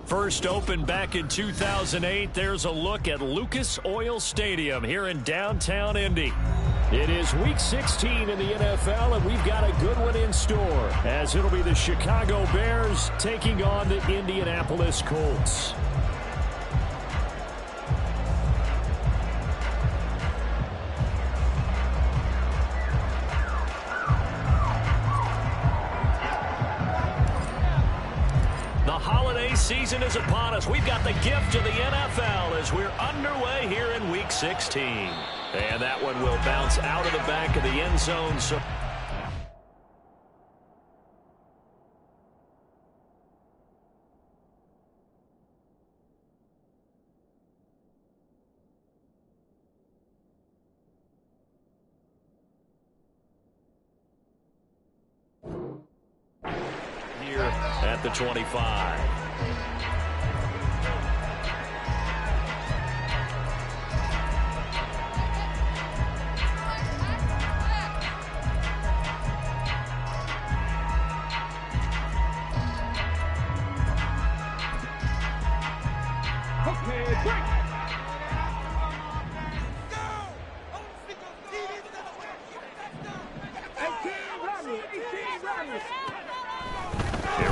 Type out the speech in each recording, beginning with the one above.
First opened back in 2008, there's a look at Lucas Oil Stadium here in downtown Indy. It is Week 16 in the NFL, and we've got a good one in store, as it'll be the Chicago Bears taking on the Indianapolis Colts. Season is upon us. We've got the gift of the NFL as we're underway here in Week 16. And that one will bounce out of the back of the end zone. So here at the 25.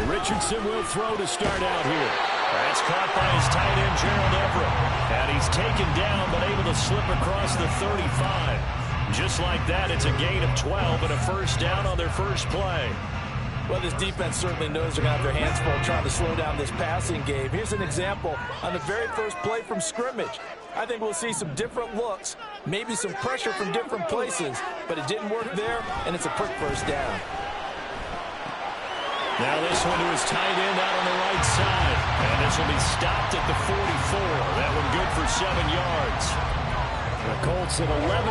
Richardson will throw to start out here. That's caught by his tight end, Gerald Everett. And he's taken down, but able to slip across the 35. Just like that, it's a gain of 12 and a first down on their first play. Well, this defense certainly knows they're going to have their hands full trying to slow down this passing game. Here's an example on the very first play from scrimmage. I think we'll see some different looks, maybe some pressure from different places, but it didn't work there, and it's a quick first down. Now this one to his tight end out on the right side. And this will be stopped at the 44. That one good for 7 yards. The Colts at 11-3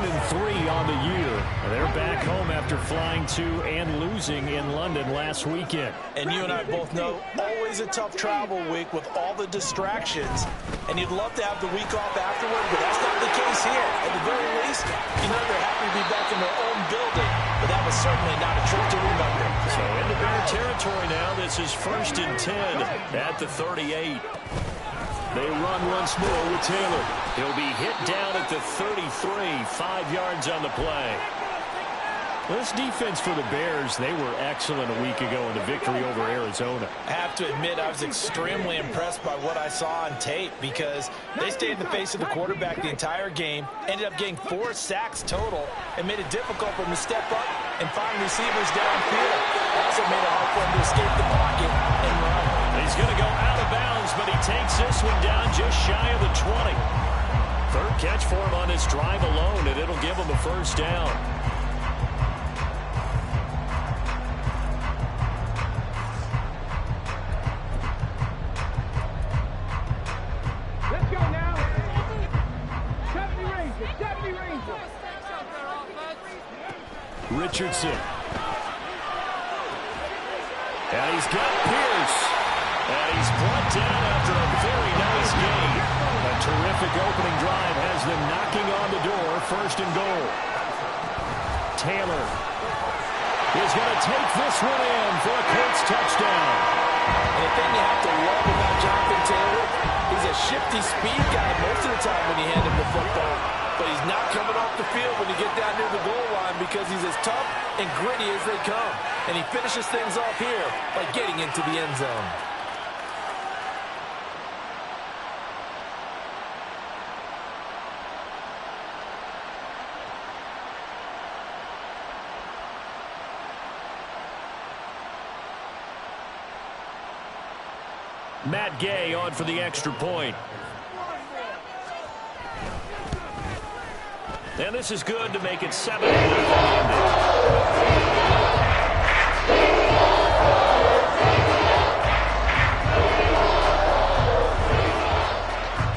on the year. They're back home after flying to and losing in London last weekend. And you and I both know, always a tough travel week with all the distractions. And you'd love to have the week off afterward, but that's not the case here. At the very least, you know they're happy to be back in their own building. But that was certainly not a trip to remember. So into Bear territory now. This is 1st and 10 at the 38. They run once more with Taylor. He'll be hit down at the 33, 5 yards on the play. Well, this defense for the Bears, they were excellent a week ago in the victory over Arizona. I have to admit, I was extremely impressed by what I saw on tape because they stayed in the face of the quarterback the entire game, ended up getting 4 sacks total, and made it difficult for him to step up and find receivers downfield. Also made it hard for him to escape the pocket and run. He's going to go out of bounds, but he takes this one down just shy of the 20. Third catch for him on this drive alone, and it'll give him a first down. Let's go now. 70 Rangers, 70 Rangers. Richardson. And he's got Pierce. And he's brought down after a very nice gain. A terrific opening drive has them knocking on the door. 1st and goal. Taylor is going to take this one in for a Colts touchdown. And the thing you have to love about Jonathan Taylor, he's a shifty speed guy most of the time when you hand him the football. But he's not coming off the field when you get down near the goal line because he's as tough and gritty as they come. And he finishes things off here by getting into the end zone. Matt Gay on for the extra point. And this is good to make it 7-0.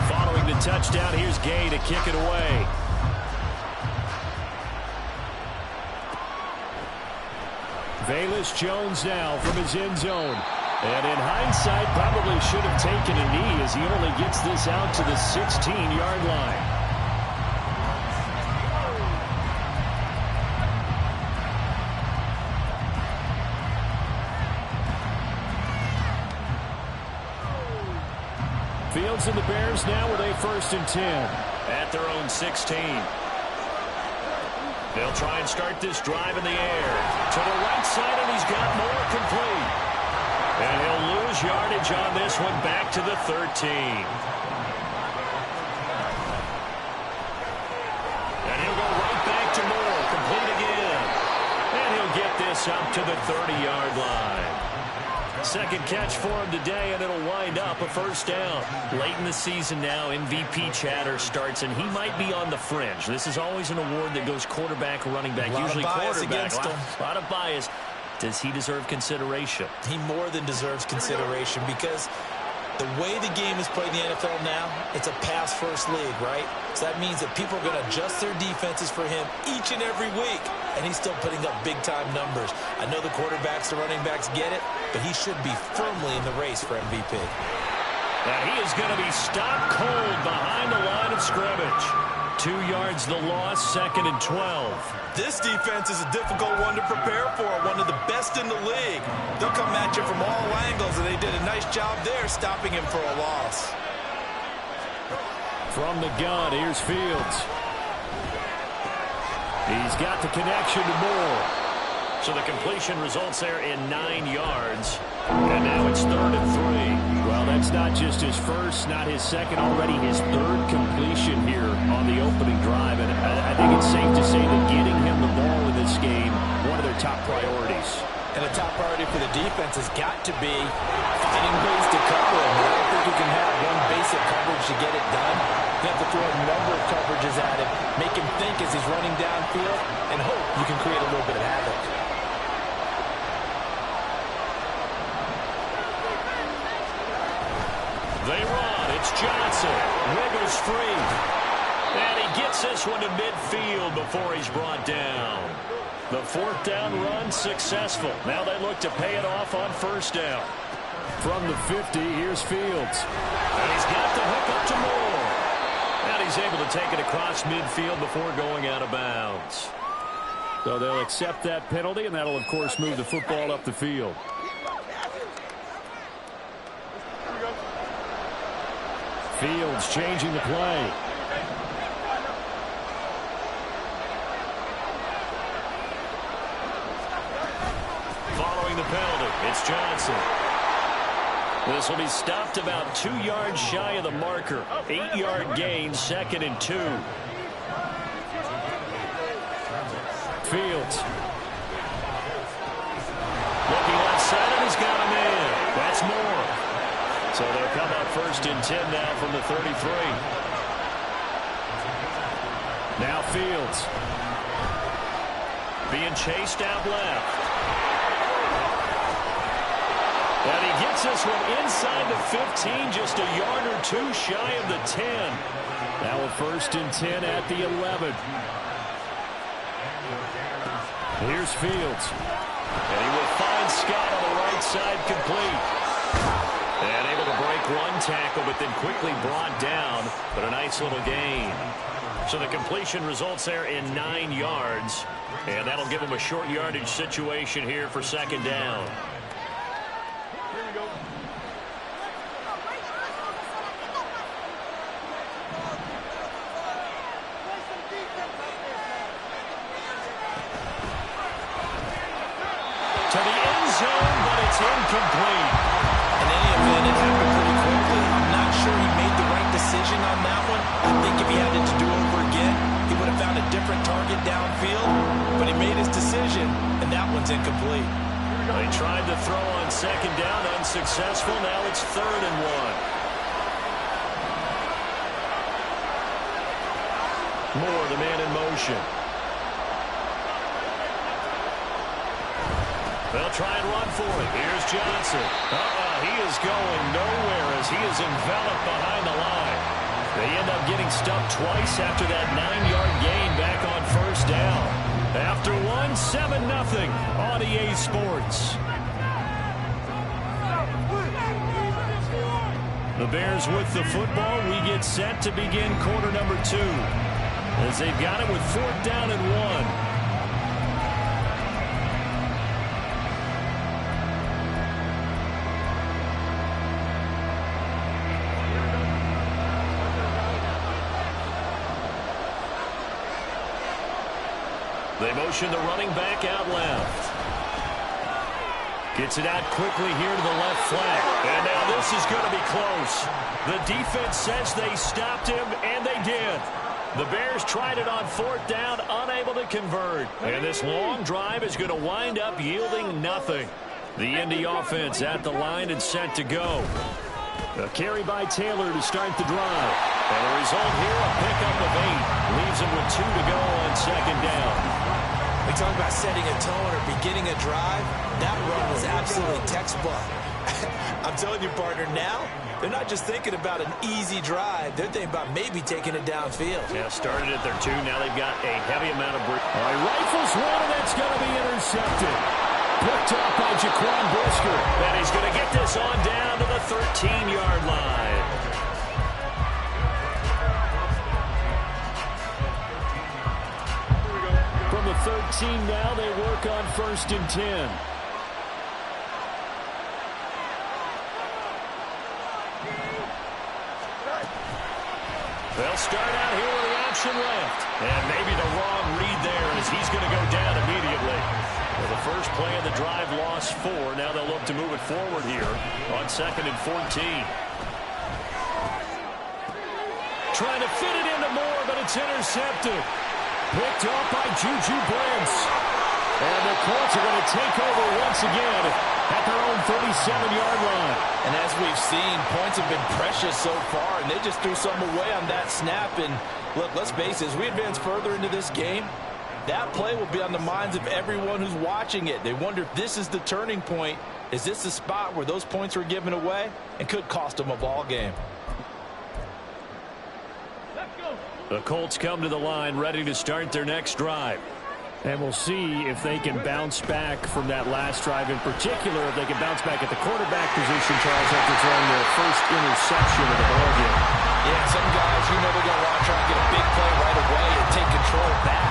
Following the touchdown, here's Gay to kick it away. Velus Jones now from his end zone. And in hindsight, probably should have taken a knee as he only gets this out to the 16-yard line. Fields and the Bears now with a 1st and 10. At their own 16. They'll try and start this drive in the air. To the right side, and he's got more complete. And he'll lose yardage on this one back to the 13. And he'll go right back to Moore. Complete again. And he'll get this up to the 30-yard line. Second catch for him today, and it'll wind up a 1st down. Late in the season now, MVP chatter starts, and he might be on the fringe. This is always an award that goes quarterback, running back, usually quarterback. A lot of bias. Does he deserve consideration? He more than deserves consideration because the way the game is played in the NFL now, it's a pass-first league, right? So that means that people are going to adjust their defenses for him each and every week, and he's still putting up big-time numbers. I know the quarterbacks, the running backs get it, but he should be firmly in the race for MVP. Now he is going to be stopped cold behind the line of scrimmage. 2 yards the loss, 2nd and 12. This defense is a difficult one to prepare for, one of the best in the league. They'll come at you from all angles, and they did a nice job there stopping him for a loss. From the gun, here's Fields. He's got the connection to Moore. So the completion results there in 9 yards. And now it's 3rd and 3. Well, that's not just his first, not his second, already his 3rd completion here on the opening drive. And I think it's safe to say that getting him the ball in this game, one of their top priorities. And the top priority for the defense has got to be finding ways to cover him. I don't think you can have one basic coverage to get it done. You have to throw a number of coverages at him, make him think as he's running downfield, and hope you can create a little bit of havoc. They run. It's Johnson. Wiggles free. And he gets this one to midfield before he's brought down. The 4th down run successful. Now they look to pay it off on 1st down. From the 50, here's Fields. And he's got the hook up to Moore. And he's able to take it across midfield before going out of bounds. So they'll accept that penalty, and that'll, of course, move the football up the field. Fields changing the play. Following the penalty, it's Johnson. This will be stopped about 2 yards shy of the marker. 8-yard gain, 2nd and 2. Fields. Looking outside, and he's got him in. That's Moore. So they'll come up 1st and 10 now from the 33. Now Fields. Being chased out left. And he gets this one inside the 15, just a yard or 2 shy of the 10. Now a 1st and 10 at the 11. Here's Fields. And he will find Scott on the right side complete. And able to break one tackle, but then quickly brought down. But a nice little gain. So the completion results there in 9 yards. And that'll give him a short yardage situation here for 2nd down. To the end zone, but it's incomplete. In any event, it happened pretty quickly. I'm not sure he made the right decision on that one. I think if he had it to do over again, he would have found a different target downfield. But he made his decision, and that one's incomplete. They tried to throw on 2nd down, unsuccessful. Now it's 3rd and 1. Moore, the man in motion. They'll try and run for it. Here's Johnson. He is going nowhere as he is enveloped behind the line. They end up getting stuffed twice after that 9-yard gain back on 1st down. After one, 7-0 on EA Sports. The Bears with the football. We get set to begin quarter number 2 as they've got it with 4th down and 1. They motion the running back out left. Gets it out quickly here to the left flank. And now this is going to be close. The defense says they stopped him, and they did. The Bears tried it on fourth down, unable to convert. And this long drive is going to wind up yielding nothing. The Indy offense at the line and set to go. A carry by Taylor to start the drive. And the result here, a pickup of 8. Leaves him with 2 to go on second down. We talk about setting a tone or beginning a drive. That run was absolutely textbook. I'm telling you, partner, now they're not just thinking about an easy drive. They're thinking about maybe taking it downfield. Yeah, started at their 2. Now they've got a heavy amount of... All right, rifles one, and that's going to be intercepted. Picked up by Jaquan Brisker. And he's going to get this on down to the 13-yard line. From the 13 now, they work on 1st and 10. They'll start out here with the option left. And maybe the wrong read there as he's going to go down immediately. Well, the first play of the drive lost 4. Now they'll look to move it forward here on 2nd and 14. Trying to fit it into Moore, but it's intercepted. Picked off by Juju Brents. And the Colts are going to take over once again at their own 37-yard line. And as we've seen, points have been precious so far, and they just threw some away on that snap. And look, let's face it, as we advance further into this game, that play will be on the minds of everyone who's watching it. They wonder if this is the turning point. Is this the spot where those points were given away? It could cost them a ball game. The Colts come to the line ready to start their next drive. And we'll see if they can bounce back from that last drive. In particular, if they can bounce back at the quarterback position, Charles, after throwing their first interception of the ballgame. Yeah, some guys, they're going to want to try and get a big play right away and take control back.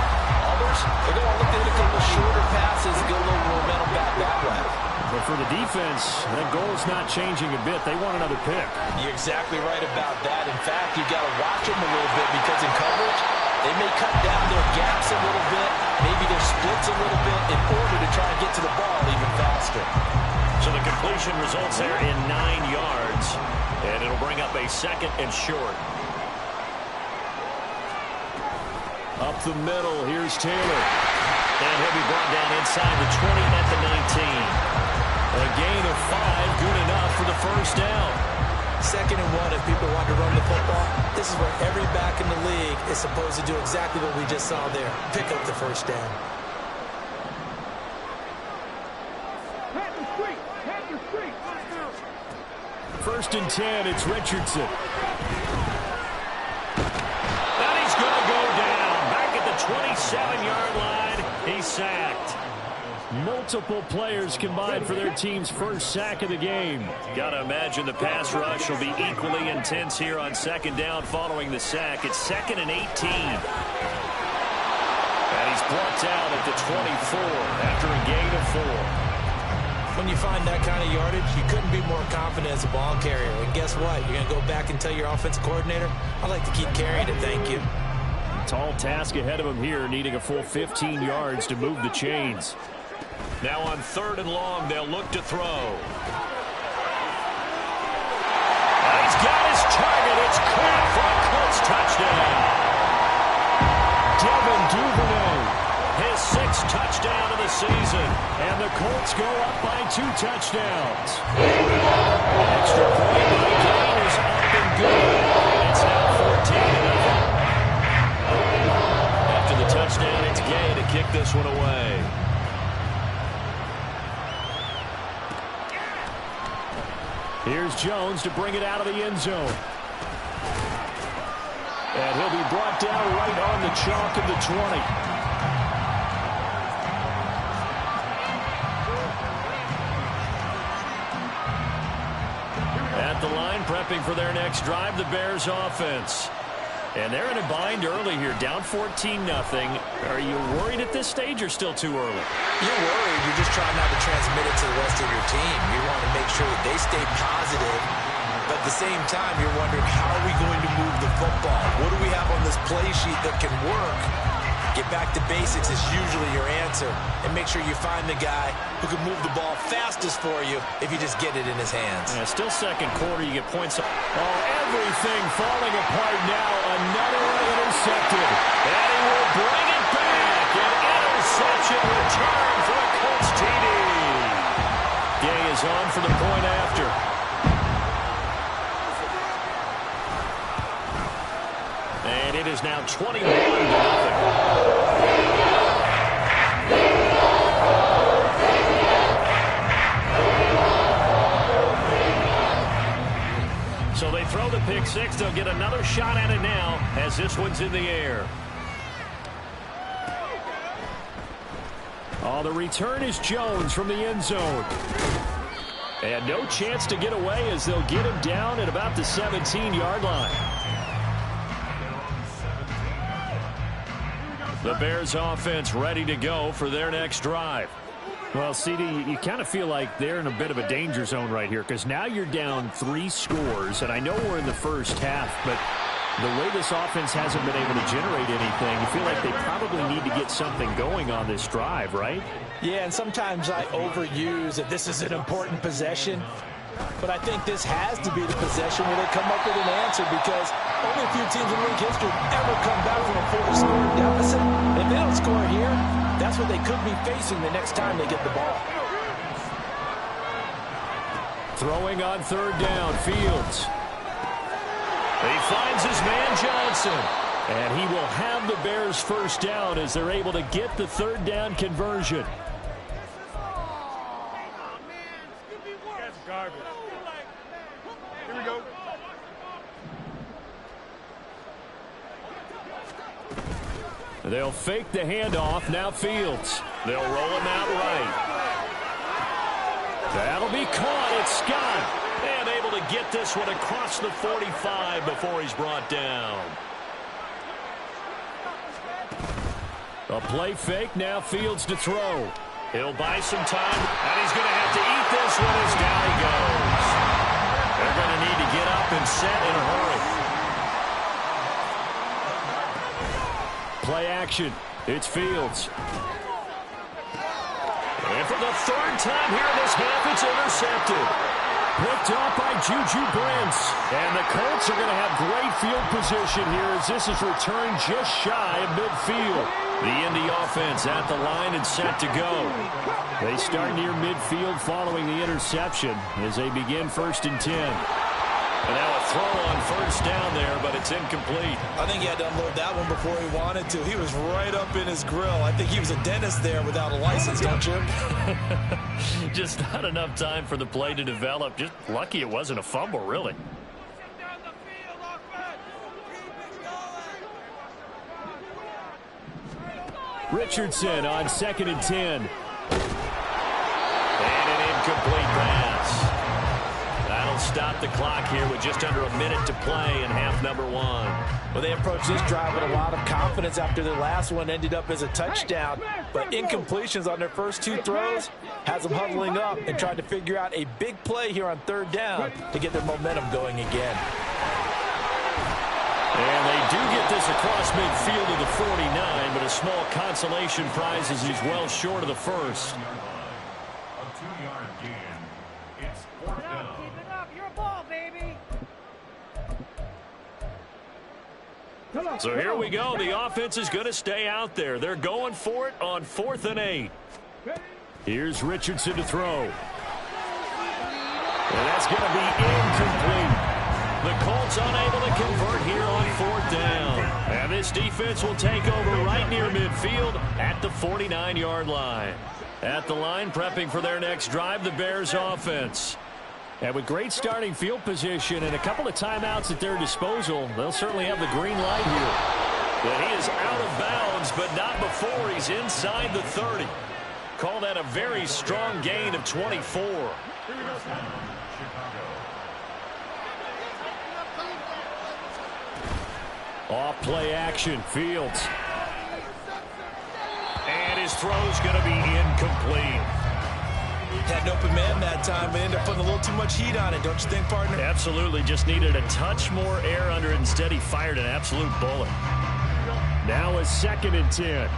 Others, they're going to look at a couple shorter passes, get a little momentum back that way. But for the defense, that goal is not changing a bit. They want another pick. You're exactly right about that. In fact, you've got to watch them a little bit because in coverage, they may cut down their gaps a little bit, maybe their splits a little bit in order to try and get to the ball even faster. So the completion results there in 9 yards, and it'll bring up a 2nd and short. Up the middle, here's Taylor. And he'll be brought down inside the 20 at the 19. A gain of 5, good enough for the first down. 2nd and 1, if people want to run the football, this is where every back in the league is supposed to do exactly what we just saw there. Pick up the first down. First and 10, it's Richardson. And he's going to go down. Back at the 27-yard line, he's sacked. Multiple players combined for their team's first sack of the game. Got to imagine the pass rush will be equally intense here on 2nd down following the sack. It's 2nd and 18. And he's brought down at the 24 after a gain of 4. When you find that kind of yardage, you couldn't be more confident as a ball carrier. And guess what? You're going to go back and tell your offensive coordinator, I'd like to keep carrying it, thank you. Tall task ahead of him here, needing a full 15 yards to move the chains. Now on 3rd and long, they'll look to throw. And he's got his target. It's caught for a Colts touchdown. Devin Duvernay, his 6th touchdown of the season. And the Colts go up by 2 touchdowns. Extra point by Gain is up and good. It's now 14-0. After the touchdown, it's Gay to kick this one away. Here's Jones to bring it out of the end zone. And he'll be brought down right on the chalk of the 20. At the line, prepping for their next drive, the Bears offense. And they're in a bind early here, down 14-0. Are you worried at this stage or still too early? You're worried. You're just trying not to transmit it to the rest of your team. You want to make sure that they stay positive. But at the same time, you're wondering, how are we going to move the football? What do we have on this play sheet that can work Get back to basics is usually your answer, and make sure you find the guy who can move the ball fastest for you if you just get it in his hands. Yeah, still second quarter, you get points. Oh, everything falling apart now. Another one intercepted. And he will bring it back. An interception return for the Colts TD. Gay is on for the point after. And it is now 21-0. So they throw the pick six. They'll get another shot at it now as this one's in the air. Oh, the return is Jones from the end zone. And no chance to get away as they'll get him down at about the 17-yard line. The Bears offense ready to go for their next drive. Well, CD, you kind of feel like they're in a bit of a danger zone right here because now you're down 3 scores, and I know we're in the first half, but the way this offense hasn't been able to generate anything, you feel like they probably need to get something going on this drive, right? Yeah, and sometimes I overuse that this is an important possession, but I think this has to be the possession where they come up with an answer because only a few teams in league history ever come back from a 4-score deficit. And if they don't score here, that's what they could be facing the next time they get the ball. Throwing on third down, Fields. He finds his man Johnson. And he will have the Bears first down as they're able to get the third down conversion. That's garbage. Here we go. They'll fake the handoff. Now Fields. They'll roll him out right. That'll be caught. It's Scott. And able to get this one across the 45 before he's brought down. A play fake. Now Fields to throw. He'll buy some time. And he's going to have to eat this one as down he goes. They're going to need to get up and set in a hurry. Play action. It's Fields. And for the third time here in this half, it's intercepted. Picked off by Juju Brents. And the Colts are going to have great field position here as this is returned just shy of midfield. The Indy offense at the line and set to go. They start near midfield following the interception as they begin 1st and 10. And now a throw on first down there, but it's incomplete. I think he had to unload that one before he wanted to. He was right up in his grill. I think he was a dentist there without a license, don't you? Just not enough time for the play to develop. Just lucky it wasn't a fumble, really. Richardson on 2nd and 10. And an incomplete pass. That'll stop the clock here with just under a minute to play in half number 1. Well, they approached this drive with a lot of confidence after their last one ended up as a touchdown. But incompletions on their first 2 throws has them huddling up and trying to figure out a big play here on 3rd down to get their momentum going again. And they do get this across midfield to the 49, but a small consolation prize as he's well short of the first. A 2-yard gain. It's 4th down. Keep it up. Your ball, baby. So here we go. The offense is going to stay out there. They're going for it on 4th and 8. Here's Richardson to throw. And that's going to be incomplete. The Colts unable to convert here on 4th down. And this defense will take over right near midfield at the 49-yard line. At the line, prepping for their next drive, the Bears offense. And with great starting field position and a couple of timeouts at their disposal, they'll certainly have the green light here. But he is out of bounds, but not before he's inside the 30. Call that a very strong gain of 24. Off play action, Fields. And his throw's going to be incomplete. Had an open man that time and ended up putting a little too much heat on it, don't you think, partner? Absolutely, just needed a touch more air under it. Instead, he fired an absolute bullet. Now a 2nd and 10.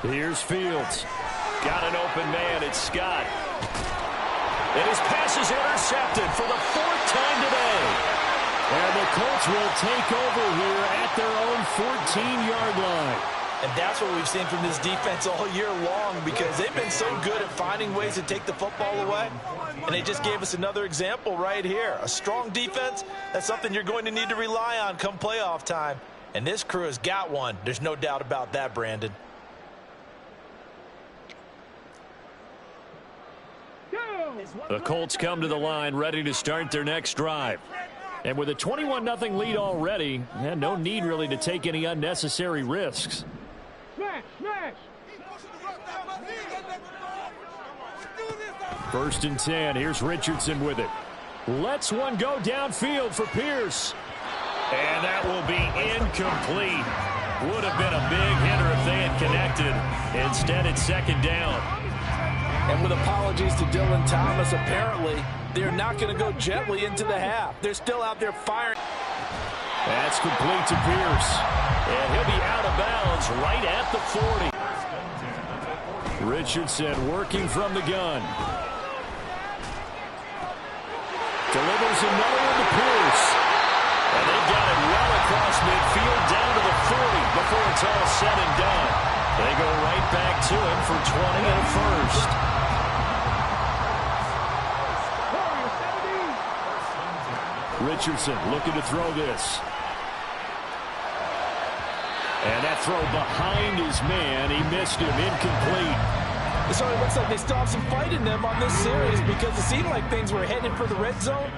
Here's Fields. Got an open man. It's Scott. And his pass is intercepted for the 4th time today. And the Colts will take over here at their own 14-yard line. And that's what we've seen from this defense all year long, because they've been so good at finding ways to take the football away. And they just gave us another example right here. A strong defense, that's something you're going to need to rely on come playoff time. And this crew has got one. There's no doubt about that, Brandon. The Colts come to the line ready to start their next drive. And with a 21-0 lead already, no need really to take any unnecessary risks. First and 10. Here's Richardson with it. Lets one go downfield for Pierce. And that will be incomplete. Would have been a big hitter if they had connected. Instead, it's 2nd down. And with apologies to Dylan Thomas, apparently they're not going to go gently into the half. They're still out there firing. That's complete to Pierce. And he'll be out of bounds right at the 40. Richardson working from the gun. Delivers another one to Pierce. And they've got it well across midfield down to the 40 before it's all said and done. They go right back to him for 20 and a first. Richardson looking to throw this. And that throw behind his man. He missed him. Incomplete. So it looks like they still have some fight in them on this series, because it seemed like things were headed for the red zone.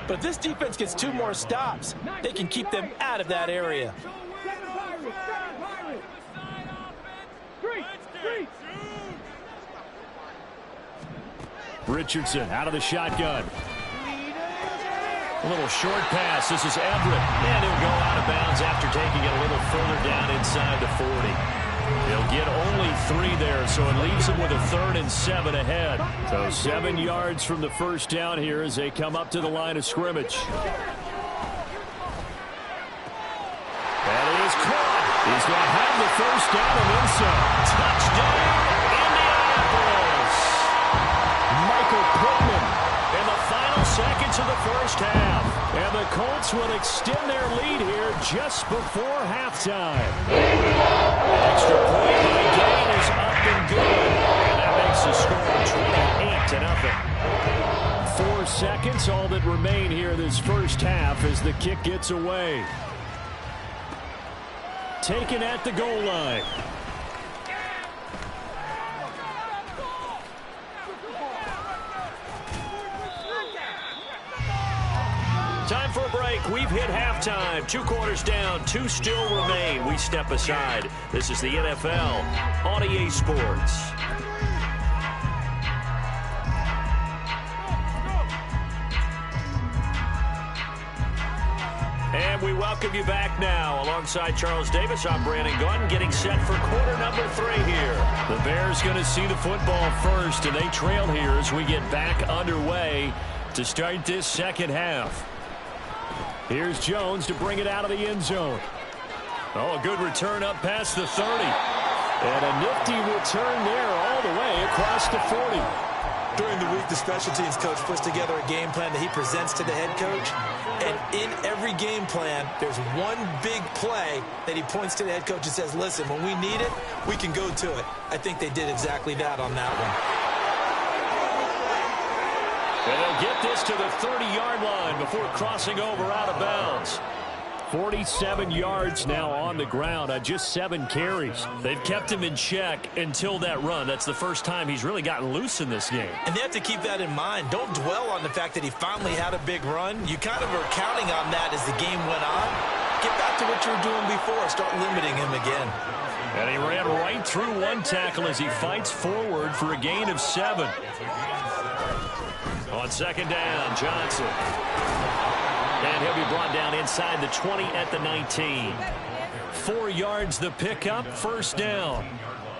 But if this defense gets 2 more stops, they can keep them out of that area. Richardson out of the shotgun. A little short pass. This is Everett. And he'll go out of bounds after taking it a little further down inside the 40. He'll get only 3 there, so it leaves him with a 3rd and 7 ahead. So 7 yards from the first down here as they come up to the line of scrimmage. That is caught. He's going to have the first down and then some. Touchdown, Indianapolis. Michael Pittman in the final seconds of the first half. And the Colts will extend their lead here just before halftime. Extra point by Gain is up and good. And that makes the score 28-0. 4 seconds, all that remain here this first half as the kick gets away. Taken at the goal line. Time for a break. We've hit halftime. 2 quarters down. 2 still remain. We step aside. This is the NFL on EA Sports. And we welcome you back now. Alongside Charles Davis, I'm Brandon Gunn, getting set for quarter number 3 here. The Bears going to see the football first, and they trail here as we get back underway to start this second half. Here's Jones to bring it out of the end zone. Oh, a good return up past the 30. And a nifty return there all the way across the 40. During the week, the special teams coach puts together a game plan that he presents to the head coach. And in every game plan, there's one big play that he points to the head coach and says, listen, when we need it, we can go to it. I think they did exactly that on that one. And they'll get this to the 30-yard line before crossing over out of bounds. 47 yards now on the ground on just 7 carries. They've kept him in check until that run. That's the first time he's really gotten loose in this game. And they have to keep that in mind. Don't dwell on the fact that he finally had a big run. You kind of were counting on that as the game went on. Get back to what you were doing before. Start limiting him again. And he ran right through one tackle as he fights forward for a gain of 7. On second down, Johnson. And he'll be brought down inside the 20 at the 19. 4 yards the pickup, first down.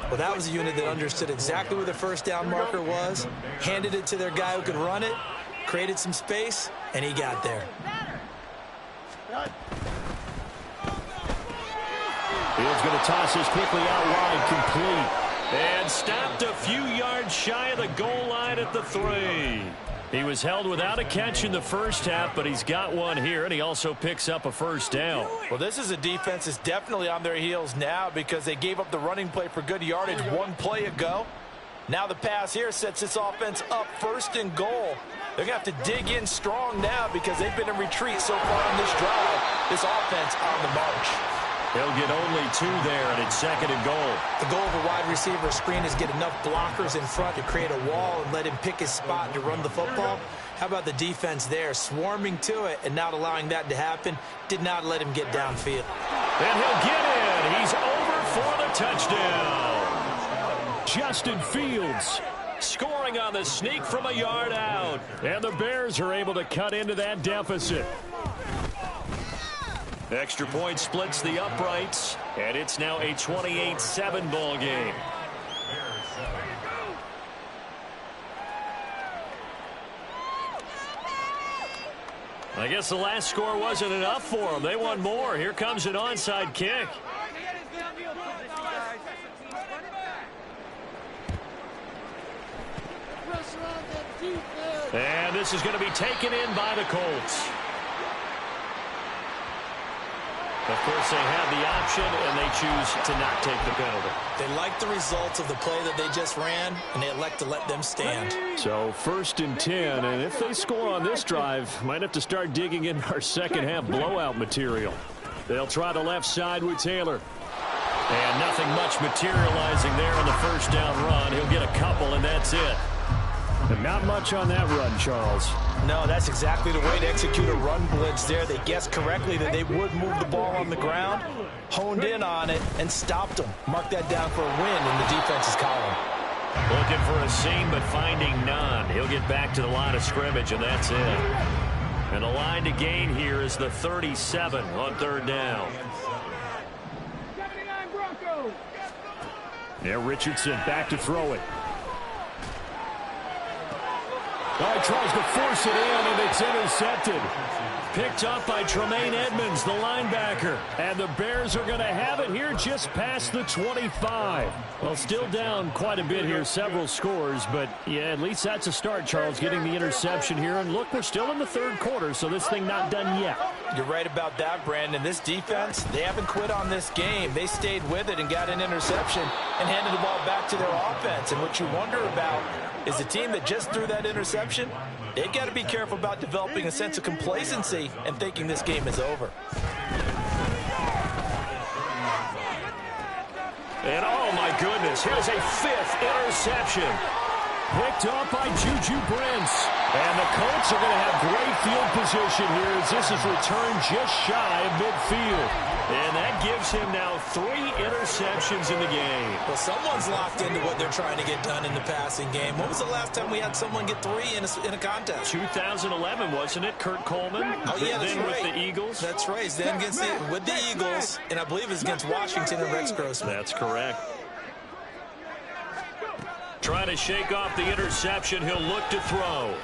Well, that was a unit that understood exactly where the first down marker was, handed it to their guy who could run it, created some space, and he got there. Fields going to toss this quickly out wide, complete. And stopped a few yards shy of the goal line at the 3. He was held without a catch in the first half, but he's got one here, and he also picks up a first down. Well, this is a defense that's definitely on their heels now because they gave up the running play for good yardage one play ago. Now the pass here sets this offense up 1st and goal. They're going to have to dig in strong now because they've been in retreat so far on this drive. This offense on the march. He'll get only 2 there, and it's 2nd and goal. The goal of a wide receiver screen is get enough blockers in front to create a wall and let him pick his spot to run the football. How about the defense there, swarming to it and not allowing that to happen? Did not let him get downfield. And he'll get in. He's over for the touchdown. Justin Fields scoring on the sneak from a yard out. And the Bears are able to cut into that deficit. Extra point splits the uprights, and it's now a 28-7 ball game. I guess the last score wasn't enough for them. They want more. Here comes an onside kick. And this is going to be taken in by the Colts. Of course, they have the option, and they choose to not take the penalty. They like the results of the play that they just ran, and they elect to let them stand. So 1st and 10, and if they score on this drive, might have to start digging in our second half blowout material. They'll try the left side with Taylor. And nothing much materializing there on the first down run. He'll get a couple, and that's it. And not much on that run, Charles. No, that's exactly the way to execute a run blitz there. They guessed correctly that they would move the ball on the ground, honed in on it, and stopped them. Mark that down for a win in the defense's column. Looking for a seam, but finding none. He'll get back to the line of scrimmage, and that's it. And the line to gain here is the 37 on 3rd down. Yeah, Richardson back to throw it. Oh, he tries to force it in, and it's intercepted. Picked up by Tremaine Edmonds, the linebacker. And the Bears are going to have it here just past the 25. Well, still down quite a bit here, several scores. But, yeah, at least that's a start, Charles, getting the interception here. And, look, we're still in the 3rd quarter, so this thing not done yet. You're right about that, Brandon. This defense, they haven't quit on this game. They stayed with it and got an interception and handed the ball back to their offense. And what you wonder about is the team that just threw that interception, they've got to be careful about developing a sense of complacency and thinking this game is over. And, oh, my goodness, here's a 5th interception. Picked up by Juju Brents. And the Colts are going to have great field position here as this is returned just shy of midfield. And that gives him now 3 interceptions in the game. Well, someone's locked into what they're trying to get done in the passing game. When was the last time we had someone get 3 in a contest? 2011, wasn't it? Kurt Coleman. Oh, yeah, that's then right. With the Eagles. That's right. Then with the Eagles, and I believe it's against Washington and Rex Grossman. That's correct. Trying to shake off the interception. He'll look to throw.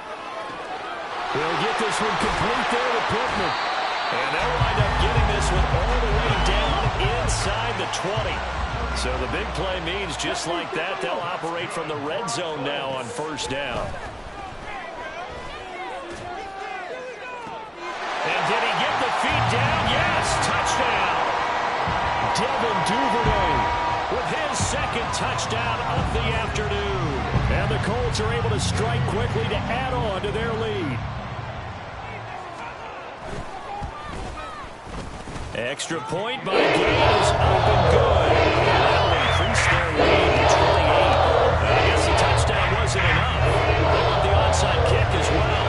He'll get this one complete there to Pittman. And they'll wind up getting this one all the way down inside the 20. So the big play means just like that, they'll operate from the red zone now on 1st down. And did he get the feet down? Yes, touchdown. Devin Duvernay with his 2nd touchdown of the afternoon. And the Colts are able to strike quickly to add on to their lead. Extra point by Gales, up and good. And that'll increase their lead to 28. I guess the touchdown wasn't enough. They want the onside kick as well.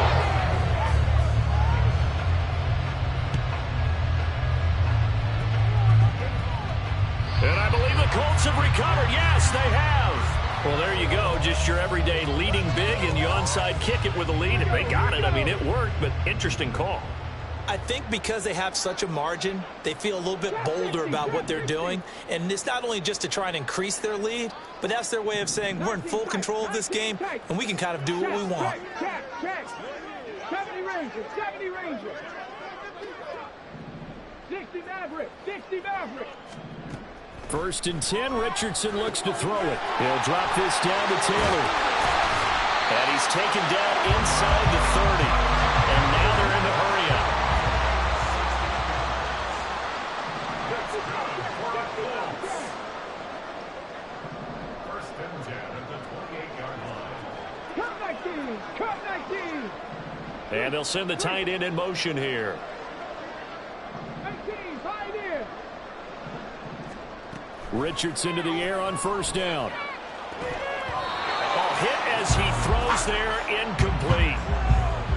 And I believe the Colts have recovered. Yes, they have. Well, there you go. Just your everyday leading big, and you onside kick it with a lead. If they got it, I mean, it worked, but interesting call. I think because they have such a margin, they feel a little bit bolder about what they're doing. And it's not only just to try and increase their lead, but that's their way of saying we're in full control of this game, and we can kind of do what we want. Ranger, 70 Ranger. 60 Maverick, 60 Maverick. 1st and 10, Richardson looks to throw it. He'll drop this down to Taylor. And he's taken down inside the 30. And now they're in the hurry up. First and 10 at the 28-yard line. Cut 19, cut 19. And they'll send the tight end in motion here. 19, tight end. Richardson to the air on 1st down. Hit as he throws there, incomplete.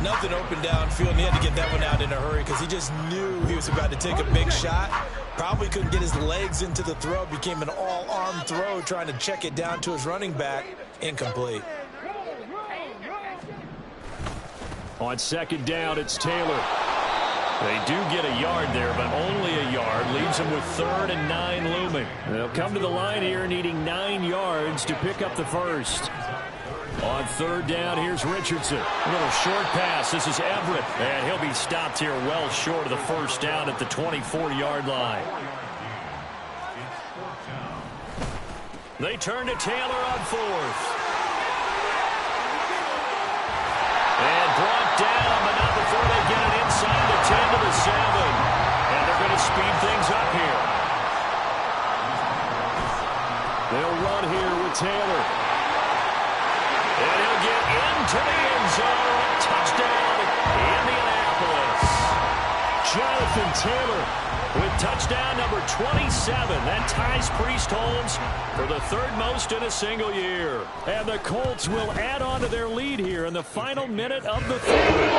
Nothing open downfield, and he had to get that one out in a hurry because he just knew he was about to take a big shot. Probably couldn't get his legs into the throw. Became an all-arm throw trying to check it down to his running back. Incomplete. On 2nd down, it's Taylor. They do get a yard there, but only a yard. Leaves them with 3rd and 9 looming. They'll come to the line here needing 9 yards to pick up the first. On 3rd down, here's Richardson. A little short pass. This is Everett. And he'll be stopped here well short of the 1st down at the 24-yard line. They turn to Taylor on 4th. And brought down, but not before they get it inside the 10 to the 7. And they're going to speed things up here. They'll run here with Taylor. And he'll get into the end zone. Touchdown, Indianapolis. Jonathan Taylor with touchdown number 27. That ties Priest Holmes for the 3rd most in a single year. And the Colts will add on to their lead here in the final minute of the 3rd.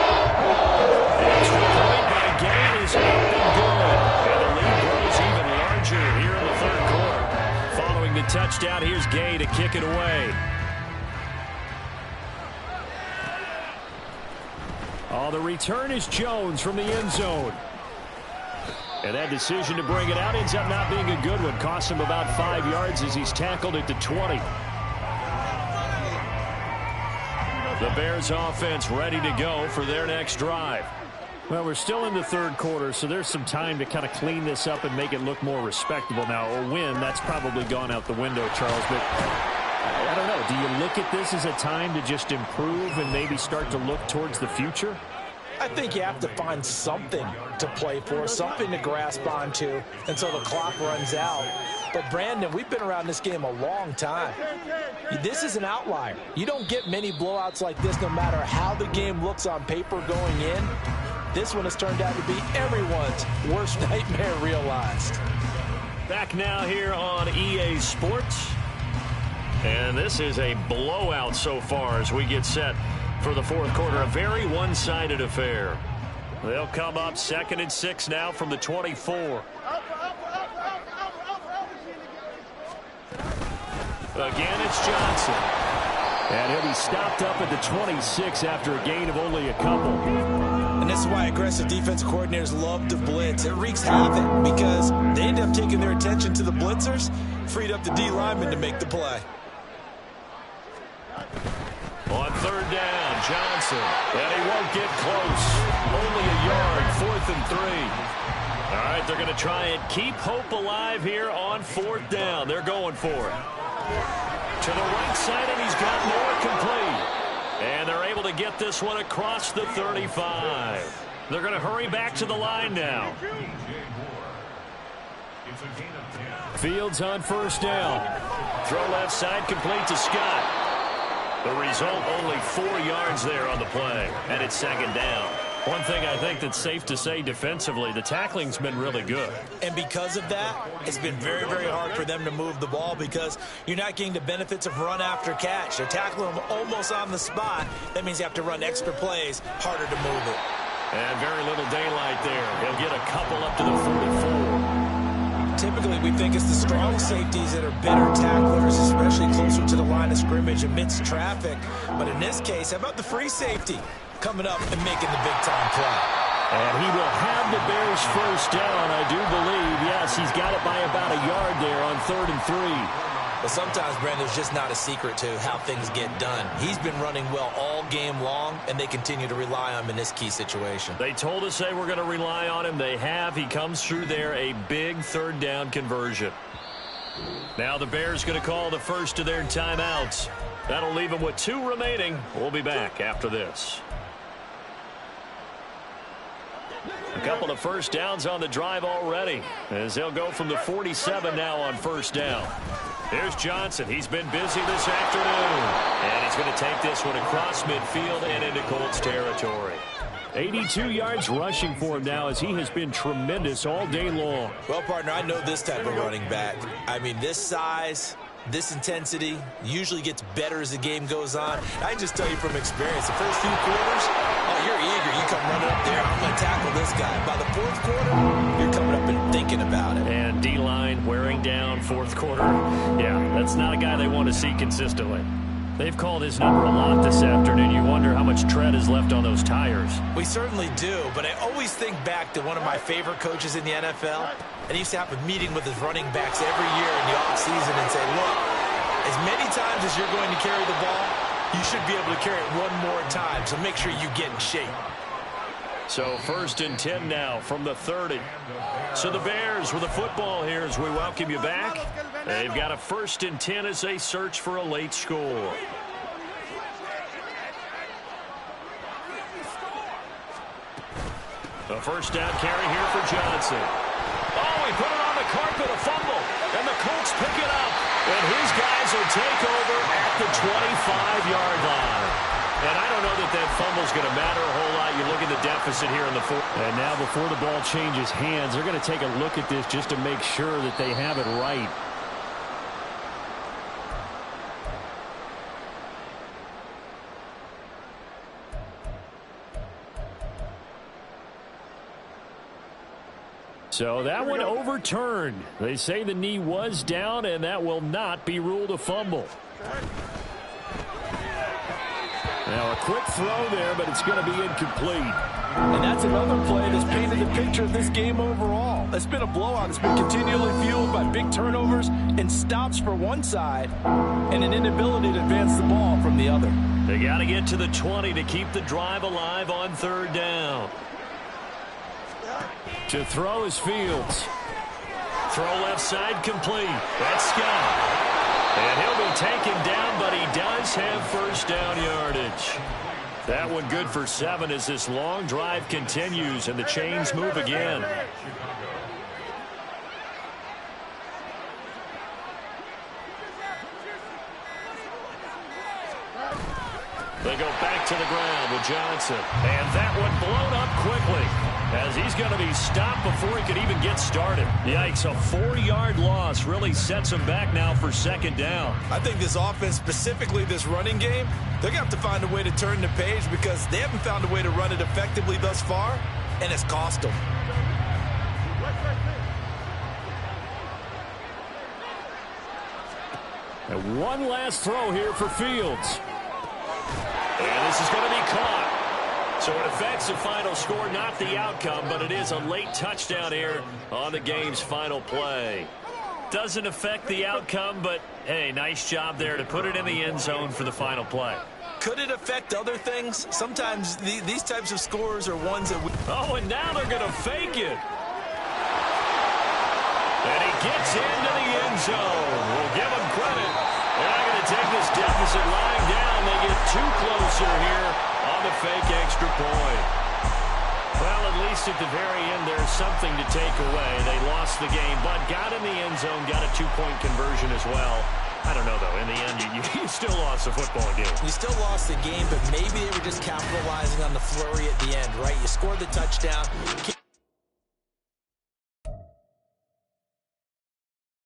Extra point by Gay is up and good. And the lead grows even larger here in the 3rd quarter. Following the touchdown, here's Gay to kick it away. Oh, the return is Jones from the end zone. And that decision to bring it out ends up not being a good one. Costs him about 5 yards as he's tackled at the 20. The Bears offense ready to go for their next drive. Well, we're still in the 3rd quarter, so there's some time to kind of clean this up and make it look more respectable. Now, a win, that's probably gone out the window, Charles, but I don't know. Do you look at this as a time to just improve and maybe start to look towards the future? I think you have to find something to play for, something to grasp onto until the clock runs out. But, Brandon, we've been around this game a long time. This is an outlier. You don't get many blowouts like this no matter how the game looks on paper going in. This one has turned out to be everyone's worst nightmare realized. Back now here on EA Sports. And this is a blowout so far as we get set for the 4th quarter. A very one-sided affair. They'll come up 2nd and 6 now from the 24. Again, it's Johnson. And he'll be stopped up at the 26 after a gain of only a couple. And this is why aggressive defensive coordinators love to blitz. It wreaks havoc because they end up taking their attention to the blitzers, freed up the D lineman to make the play. On 3rd down, Johnson. And he won't get close. Only a yard, 4th and 3. All right, they're going to try and keep hope alive here on 4th down. They're going for it. To the right side, and he's got more complete. And they're able to get this one across the 35. They're going to hurry back to the line now. Fields on 1st down. Throw left side, complete to Scott. The result, only 4 yards there on the play, and it's 2nd down. One thing I think that's safe to say defensively, the tackling's been really good. And because of that, it's been very, very hard for them to move the ball because you're not getting the benefits of run after catch. They're tackling them almost on the spot. That means you have to run extra plays, harder to move it. And very little daylight there. He'll get a couple up to the 44. Typically, we think it's the strong safeties that are better tacklers, especially closer to the line of scrimmage amidst traffic. But in this case, how about the free safety coming up and making the big-time play? And he will have the Bears 1st down, I do believe. Yes, he's got it by about a yard there on 3rd and 3. But sometimes, Brandon, there's just not a secret to how things get done. He's been running well all game long, and they continue to rely on him in this key situation. They told us they were going to rely on him. They have. He comes through there, a big third down conversion. Now the Bears going to call the first of their timeouts. That'll leave them with 2 remaining. We'll be back after this. A couple of first downs on the drive already, as they'll go from the 47 now on first down. There's Johnson. He's been busy this afternoon. And he's going to take this one across midfield and into Colts territory. 82 yards rushing for him now, as he has been tremendous all day long. Well, partner, I know this type of running back. I mean, this size, this intensity usually gets better as the game goes on. I can just tell you from experience, the first few quarters, oh, you're eager. You come running up there, I'm going to tackle this guy. By the fourth quarter, you're coming up and thinking about it. And D-line wearing down fourth quarter. Yeah, that's not a guy they want to see consistently. They've called his number a lot this afternoon. You wonder how much tread is left on those tires. We certainly do, but I always think back to one of my favorite coaches in the NFL, and he used to have a meeting with his running backs every year in the offseason and say, look, as many times as you're going to carry the ball, you should be able to carry it one more time, so make sure you get in shape. So 1st and 10 now from the 30. So the Bears with the football here as we welcome you back. They've got a 1st and 10 as they search for a late score. A first down carry here for Johnson. Oh, he put it on the carpet, a fumble, and the Colts pick it up. And his guys will take over at the 25-yard line. And I don't know that that fumble's going to matter a whole lot. You look at the deficit here in the fourth. And now before the ball changes hands, they're going to take a look at this just to make sure that they have it right. So that one overturned. They say the knee was down, and that will not be ruled a fumble. Now a quick throw there, but it's going to be incomplete. And that's another play that's painted the picture of this game overall. It's been a blowout. It's been continually fueled by big turnovers and stops for one side and an inability to advance the ball from the other. They got to get to the 20 to keep the drive alive on 3rd down. To throw is Fields. Throw left side complete. That's Scott. And he'll be taken down, but he does have first down yardage. That one good for 7 as this long drive continues and the chains move again. They go back to the ground with Johnson. And that one blown up quickly, as he's going to be stopped before he could even get started. Yikes, a 4-yard loss really sets him back now for 2nd down. I think this offense, specifically this running game, they're going to have to find a way to turn the page because they haven't found a way to run it effectively thus far, and it's cost them. And one last throw here for Fields. And this is going to be caught. So it affects the final score, not the outcome, but it is a late touchdown here on the game's final play. Doesn't affect the outcome, but, hey, nice job there to put it in the end zone for the final play. Could it affect other things? Sometimes these types of scores are ones that we... Oh, and now they're going to fake it. And he gets into the end zone. We'll give him credit. They're not going to take this deficit lying down. They get too closer here on the fake extra point. Well, at least at the very end, there's something to take away. They lost the game, but got in the end zone, got a 2-point conversion as well. I don't know, though. In the end, you still lost the football game. You still lost the game, but maybe they were just capitalizing on the flurry at the end, right? You scored the touchdown.